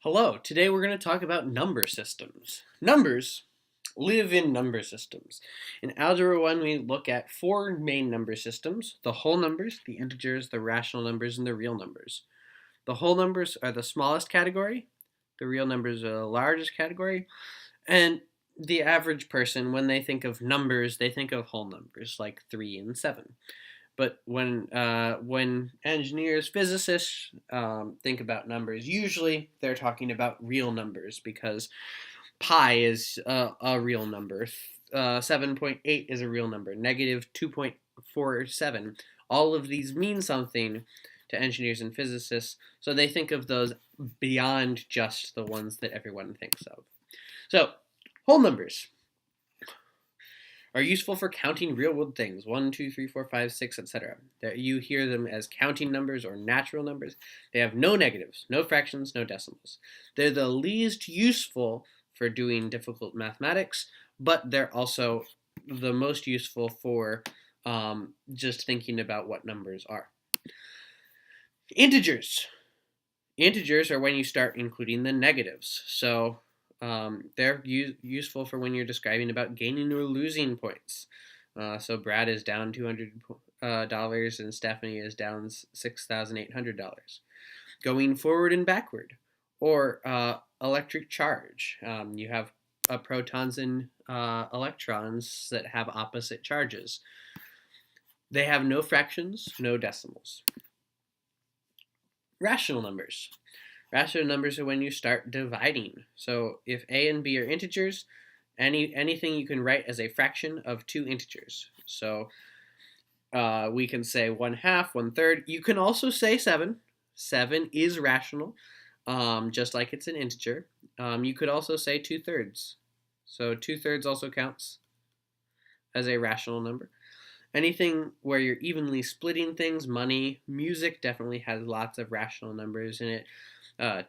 Hello, today we're going to talk about number systems. Numbers live in number systems. In Algebra 1, we look at four main number systems: the whole numbers, the integers, the rational numbers, and the real numbers. The whole numbers are the smallest category, the real numbers are the largest category, and the average person, when they think of numbers, they think of whole numbers like 3 and 7. But when engineers, physicists think about numbers, usually they're talking about real numbers because pi is a real number. 7.8 is a real number. Negative 2.47. All of these mean something to engineers and physicists, so they think of those beyond just the ones that everyone thinks of. So, whole numbers are useful for counting real-world things, 1, 2, 3, 4, 5, 6, etc. You hear them as counting numbers or natural numbers. They have no negatives, no fractions, no decimals. They're the least useful for doing difficult mathematics, but they're also the most useful for just thinking about what numbers are. Integers. Integers are when you start including the negatives. So they're useful for when you're describing about gaining or losing points. So Brad is down $200 and Stephanie is down $6,800. Going forward and backward, or electric charge. You have protons and electrons that have opposite charges. They have no fractions, no decimals. Rational numbers. Rational numbers are when you start dividing. So if a and b are integers, anything you can write as a fraction of two integers. So we can say 1/2, 1/3. You can also say 7. 7 is rational, just like it's an integer. You could also say 2/3. So 2/3 also counts as a rational number. Anything where you're evenly splitting things, money, music definitely has lots of rational numbers in it. One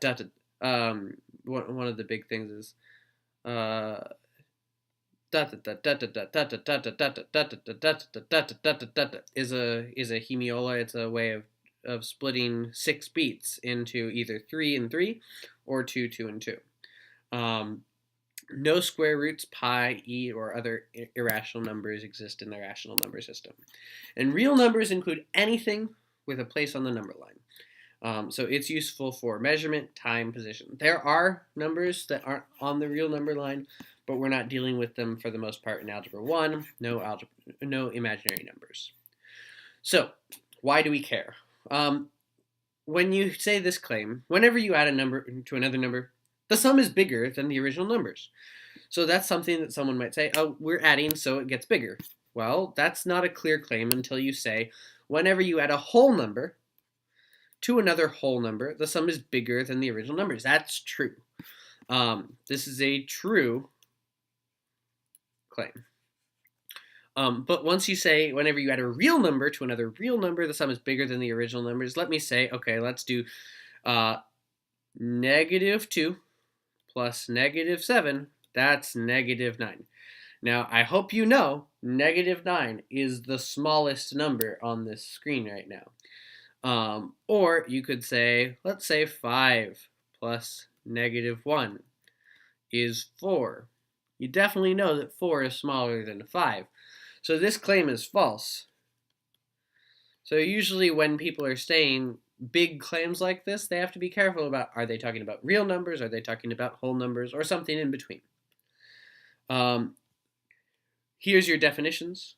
of the big things is is a hemiola. It's a way of splitting 6 beats into either 3 and 3 or 2, 2 and 2. No square roots, pi, e, or other irrational numbers exist in the rational number system. And real numbers include anything with a place on the number line. So it's useful for measurement, time, position. There are numbers that aren't on the real number line, but we're not dealing with them for the most part in Algebra 1. No imaginary numbers. So why do we care? When you say this claim, whenever you add a number to another number, the sum is bigger than the original numbers. So that's something that someone might say, oh, we're adding so it gets bigger. Well, that's not a clear claim until you say, whenever you add a whole number to another whole number, the sum is bigger than the original numbers. That's true. This is a true claim. But once you say, whenever you add a real number to another real number, the sum is bigger than the original numbers, let me say, okay, let's do -2 plus -7, that's -9. Now, I hope you know -9 is the smallest number on this screen right now. Or you could say, let's say 5 plus -1 is 4. You definitely know that 4 is smaller than 5. So this claim is false. So usually when people are saying big claims like this, they have to be careful about, are they talking about real numbers, are they talking about whole numbers, or something in between. Here's your definitions.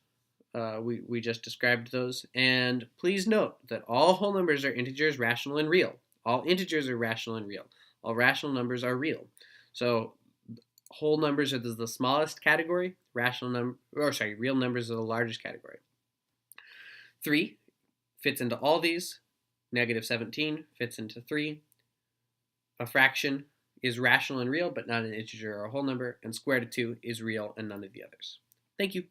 We just described those. And please note that all whole numbers are integers, rational, and real. All integers are rational and real. All rational numbers are real. So whole numbers are the smallest category. Real numbers are the largest category. 3 fits into all these. -17 fits into 3. A fraction is rational and real, but not an integer or a whole number. And square root of 2 is real and none of the others. Thank you.